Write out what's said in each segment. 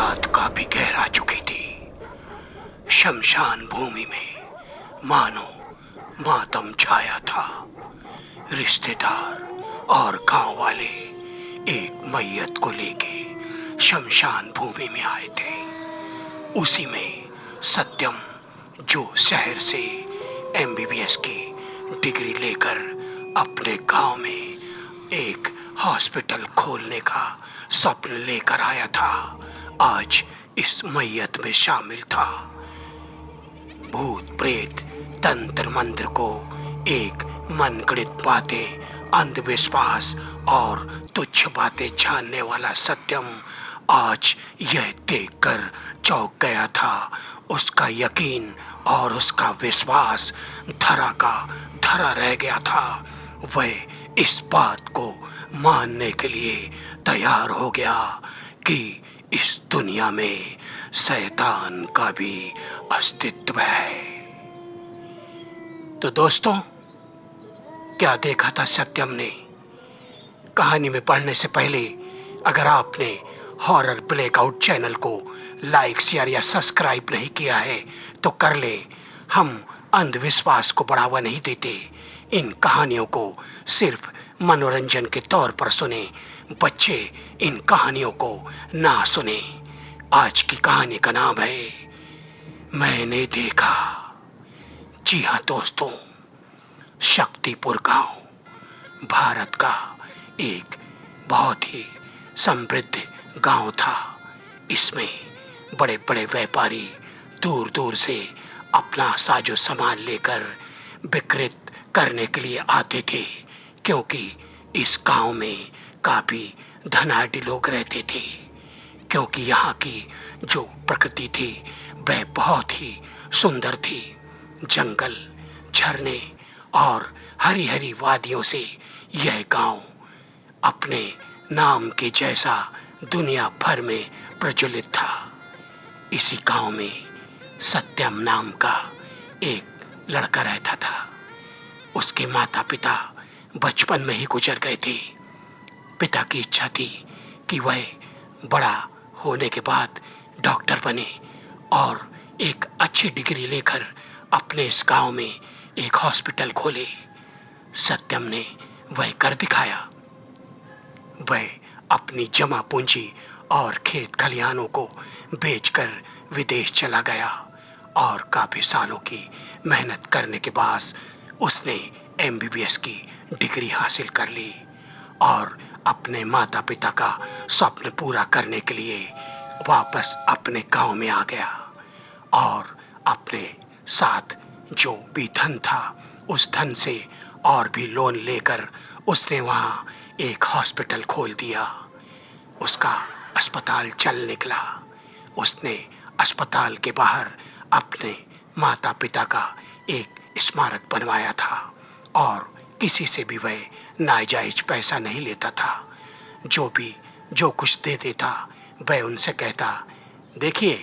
रात काफी गहरा चुकी थी। शमशान भूमि में मानो मातम छाया था। रिश्तेदार और गांव वाले एक मैयत को लेके शमशान भूमि में आए थे। उसी में सत्यम, जो शहर से एमबीबीएस की डिग्री लेकर अपने गांव में एक हॉस्पिटल खोलने का स्वप्न लेकर आया था, आज इस मैयत में शामिल था। भूत प्रेत, तंत्र मंत्र को एक मनगढ़ंत बातें, अंधविश्वास और तुच्छ बातें जानने वाला सत्यम आज यह देखकर चौंक गया था। उसका यकीन और उसका विश्वास धरा का धरा रह गया था। वह इस बात को मानने के लिए तैयार हो गया कि इस दुनिया में शैतान का भी अस्तित्व है। तो दोस्तों, क्या देखा था सत्यम ने? कहानी में पढ़ने से पहले अगर आपने हॉरर ब्लैकआउट चैनल को लाइक, शेयर या सब्सक्राइब नहीं किया है तो कर ले। हम अंधविश्वास को बढ़ावा नहीं देते। इन कहानियों को सिर्फ मनोरंजन के तौर पर सुने। बच्चे इन कहानियों को ना सुने। आज की कहानी का नाम है मैंने देखा। जी हाँ दोस्तों, शक्तिपुर गांव भारत का एक बहुत ही समृद्ध गांव था। इसमें बड़े बड़े व्यापारी दूर दूर से अपना साजो सामान लेकर विक्रय करने के लिए आते थे, क्योंकि इस गांव में काफ़ी धनाढ़ लोग रहते थे। क्योंकि यहाँ की जो प्रकृति थी वह बहुत ही सुंदर थी। जंगल, झरने और हरी हरी वादियों से यह गांव अपने नाम के जैसा दुनिया भर में प्रज्वलित था। इसी गांव में सत्यम नाम का एक लड़का रहता था। उसके माता पिता बचपन में ही गुजर गए थे। पिता की इच्छा थी कि वह बड़ा होने के बाद डॉक्टर बने और एक अच्छी डिग्री लेकर अपने इस गांव में एक हॉस्पिटल खोले। सत्यम ने वह कर दिखाया। वह अपनी जमा पूंजी और खेत खलिहानों को बेचकर विदेश चला गया और काफ़ी सालों की मेहनत करने के बाद उसने एमबीबीएस की डिग्री हासिल कर ली और अपने माता पिता का स्वप्न पूरा करने के लिए वापस अपने गांव में आ गया। और अपने साथ जो भी धन था उस धन से और भी लोन लेकर उसने वहाँ एक हॉस्पिटल खोल दिया। उसका अस्पताल चल निकला। उसने अस्पताल के बाहर अपने माता पिता का एक स्मारक बनवाया था और किसी से भी वह नाजायज पैसा नहीं लेता था। जो कुछ दे देता वह उनसे कहता, देखिए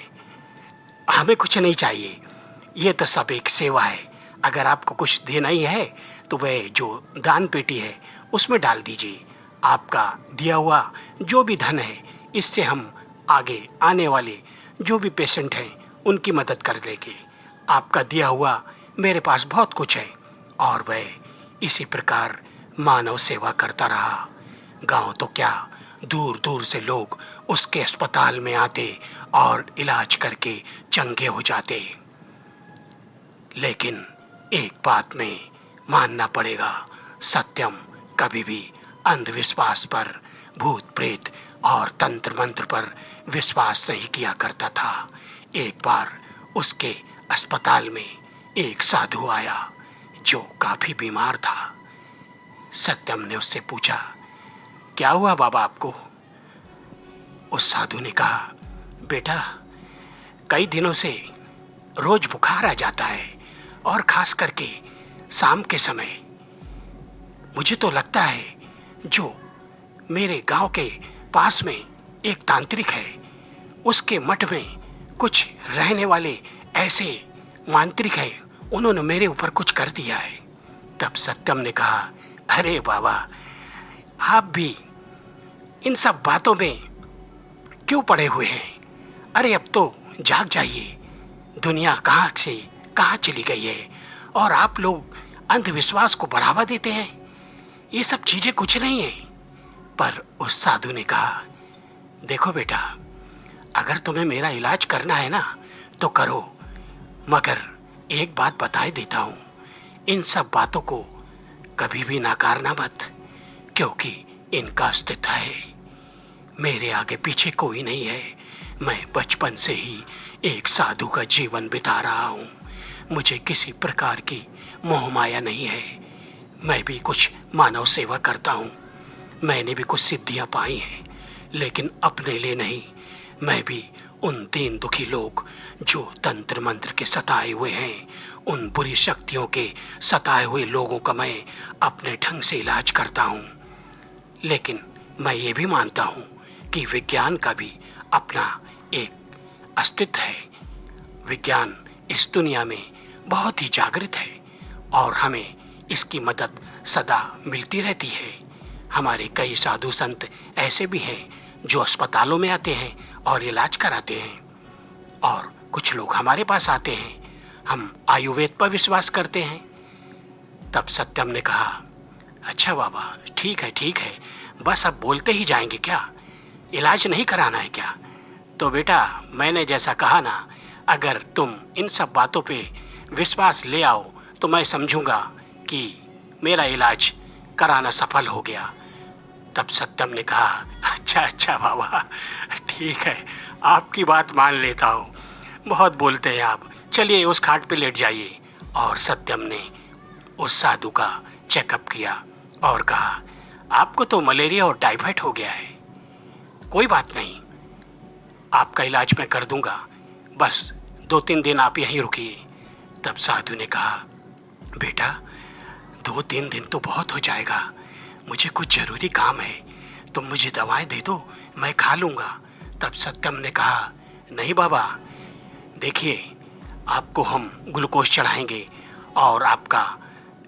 हमें कुछ नहीं चाहिए, ये तो सब एक सेवा है। अगर आपको कुछ देना ही है तो वह जो दान पेटी है उसमें डाल दीजिए। आपका दिया हुआ जो भी धन है इससे हम आगे आने वाले जो भी पेशेंट हैं उनकी मदद कर लेंगे। आपका दिया हुआ मेरे पास बहुत कुछ है। और वह इसी प्रकार मानव सेवा करता रहा। गांव तो क्या, दूर दूर से लोग उसके अस्पताल में आते और इलाज करके चंगे हो जाते। लेकिन एक बात में मानना पड़ेगा, सत्यम कभी भी अंधविश्वास पर, भूत प्रेत और तंत्र मंत्र पर विश्वास नहीं किया करता था। एक बार उसके अस्पताल में एक साधु आया जो काफ़ी बीमार था। सत्यम ने उससे पूछा, क्या हुआ बाबा आपको? उस साधु ने कहा, बेटा कई दिनों से रोज बुखार आ जाता है और खास करके शाम के समय। मुझे तो लगता है जो मेरे गांव के पास में एक तांत्रिक है उसके मठ में कुछ रहने वाले ऐसे मांत्रिक हैं, उन्होंने मेरे ऊपर कुछ कर दिया है। तब सत्यम ने कहा, अरे बाबा आप भी इन सब बातों में क्यों पड़े हुए हैं? अरे अब तो जाग जाइए, दुनिया कहाँ से कहाँ चली गई है और आप लोग अंधविश्वास को बढ़ावा देते हैं। ये सब चीजें कुछ नहीं है। पर उस साधु ने कहा, देखो बेटा, अगर तुम्हें मेरा इलाज करना है ना तो करो, मगर एक बात बताए देता हूँ, इन सब बातों को कभी भी नकारना मत, क्योंकि इनका अस्तित्व है। मेरे आगे पीछे कोई नहीं है। मैं बचपन से ही एक साधु का जीवन बिता रहा हूँ। मुझे किसी प्रकार की मोह माया नहीं है। मैं भी कुछ मानव सेवा करता हूँ। मैंने भी कुछ सिद्धियाँ पाई हैं, लेकिन अपने लिए नहीं। मैं भी उन दीन दुखी लोग जो तंत्र मंत्र के सताए हुए हैं, उन बुरी शक्तियों के सताए हुए लोगों का मैं अपने ढंग से इलाज करता हूँ। लेकिन मैं ये भी मानता हूँ कि विज्ञान का भी अपना एक अस्तित्व है। विज्ञान इस दुनिया में बहुत ही जागृत है और हमें इसकी मदद सदा मिलती रहती है। हमारे कई साधु संत ऐसे भी हैं जो अस्पतालों में आते हैं और इलाज कराते हैं, और कुछ लोग हमारे पास आते हैं, हम आयुर्वेद पर विश्वास करते हैं। तब सत्यम ने कहा, अच्छा बाबा, ठीक है, बस अब बोलते ही जाएंगे क्या? इलाज नहीं कराना है क्या? तो बेटा, मैंने जैसा कहा ना, अगर तुम इन सब बातों पे विश्वास ले आओ तो मैं समझूंगा कि मेरा इलाज कराना सफल हो गया। तब सत्यम ने कहा, अच्छा बाबा, ठीक है, आपकी बात मान लेता हूँ। बहुत बोलते हैं आप, चलिए उस खाट पे लेट जाइए। और सत्यम ने उस साधु का चेकअप किया और कहा, आपको तो मलेरिया और टाइफाइड हो गया है। कोई बात नहीं, आपका इलाज मैं कर दूंगा, बस 2-3 दिन आप यहीं रुकिए। तब साधु ने कहा, बेटा 2-3 दिन तो बहुत हो जाएगा, मुझे कुछ ज़रूरी काम है, तुम मुझे दवाएं दे दो, मैं खा लूँगा। तब सत्यम ने कहा, नहीं बाबा, देखिए, आपको हम ग्लूकोज चढ़ाएंगे और आपका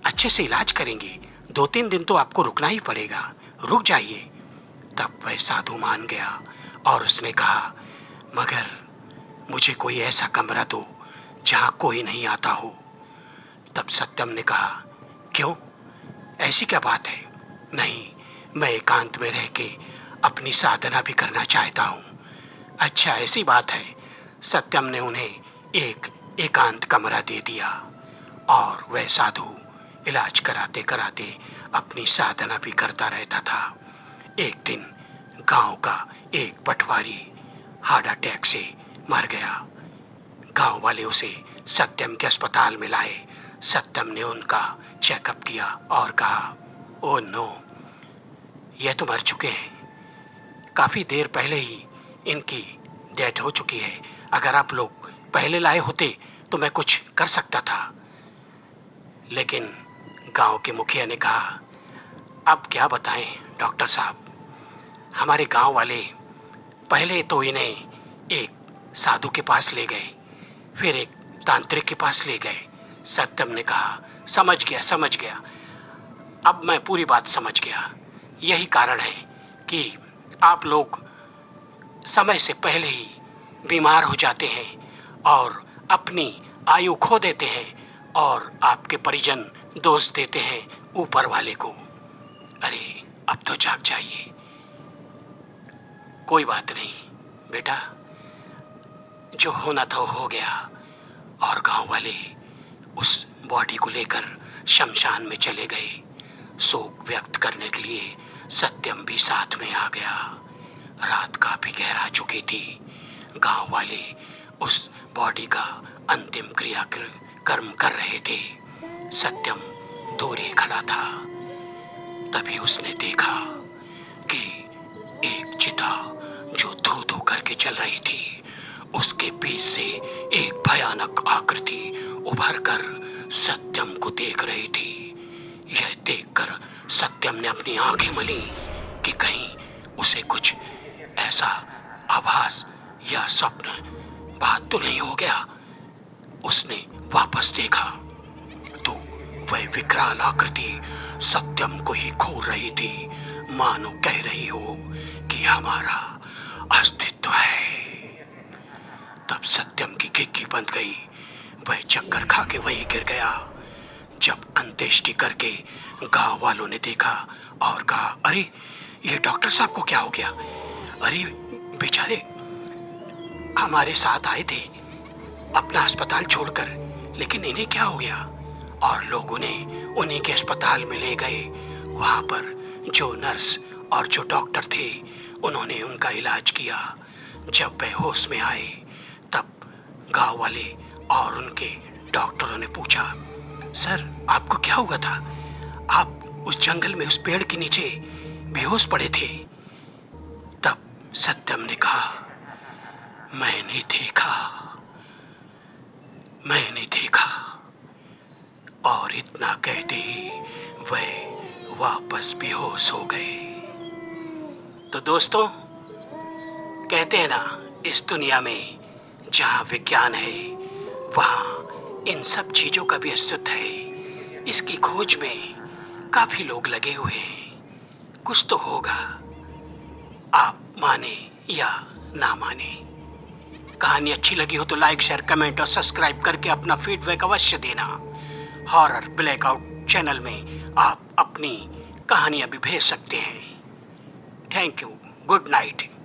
अच्छे से इलाज करेंगे। 2-3 दिन तो आपको रुकना ही पड़ेगा, रुक जाइए। तब वह साधु मान गया और उसने कहा, मगर मुझे कोई ऐसा कमरा दो जहाँ कोई नहीं आता हो। तब सत्यम ने कहा, क्यों, ऐसी क्या बात है? नहीं, मैं एकांत में रह के अपनी साधना भी करना चाहता हूँ। अच्छा, ऐसी बात है। सत्यम ने उन्हें एक एकांत कमरा दे दिया और वह साधु इलाज कराते कराते अपनी साधना भी करता रहता था। एक दिन गांव का एक पटवारी हार्ट अटैक से मर गया। गांव वाले उसे सत्यम के अस्पताल में लाए। सत्यम ने उनका चेकअप किया और कहा, ओह नो, यह तो मर चुके हैं। काफ़ी देर पहले ही इनकी डेथ हो चुकी है। अगर आप लोग पहले लाए होते तो मैं कुछ कर सकता था। लेकिन गांव के मुखिया ने कहा, अब क्या बताएं डॉक्टर साहब, हमारे गांव वाले पहले तो इन्हें एक साधु के पास ले गए, फिर एक तांत्रिक के पास ले गए। सत्यम ने कहा, समझ गया, अब मैं पूरी बात समझ गया। यही कारण है कि आप लोग समय से पहले ही बीमार हो जाते हैं और अपनी आयु खो देते हैं, और आपके परिजन दोष देते हैं ऊपर वाले को। अरे अब तो जाग जाइए। कोई बात नहीं बेटा, जो होना था हो गया। और गांव वाले उस बॉडी को लेकर शमशान में चले गए। शोक व्यक्त करने के लिए सत्यम भी साथ में आ गया। रात काफी गहरा चुकी थी। गांव वाले उस बॉडी का अंतिम कर्म कर रहे थे। सत्यम दूर ही खड़ा था। तभी उसने देखा कि एक चिता जो धू धू करके चल रही थी, उसके बीच से एक भयानक आकृति उभर कर सत्यम को देख रही थी। यह देखकर सत्यम ने अपनी आंखें मली कि कहीं उसे कुछ ऐसा आभास या स्वप्न बात तो नहीं हो गया। उसने वापस देखा तो वह विकराल आकृति सत्यम को ही घूर रही थी, मानो कह रही हो कि हमारा अस्तित्व है। बंद गई। वह चक्कर खा के वहीं गिर गया। जब अंत्येष्टि करके गांव वालों ने देखा और कहा, अरे ये डॉक्टर साहब को क्या हो गया? अरे बेचारे हमारे साथ आए थे अपना अस्पताल छोड़कर, लेकिन इन्हें क्या हो गया? और लोगों ने उन्हीं के अस्पताल में ले गए। वहां पर जो नर्स और जो डॉक्टर थे उन्होंने उनका इलाज किया। जब वह होश में आए तब गांव वाले और उनके डॉक्टरों ने पूछा, सर आपको क्या हुआ था? आप उस जंगल में उस पेड़ के नीचे बेहोश पड़े थे। तब सत्यम ने कहा, मैंने देखा। और इतना कहते ही वह वापस बेहोश हो गए। तो दोस्तों, कहते हैं ना, इस दुनिया में जहाँ विज्ञान है वहाँ इन सब चीज़ों का भी अस्तित्व है। इसकी खोज में काफ़ी लोग लगे हुए हैं। कुछ तो होगा, आप माने या ना माने। कहानी अच्छी लगी हो तो लाइक, शेयर, कमेंट और सब्सक्राइब करके अपना फीडबैक अवश्य देना। हॉरर ब्लैकआउट चैनल में आप अपनी कहानियाँ भी भेज सकते हैं। Thank you. Good night.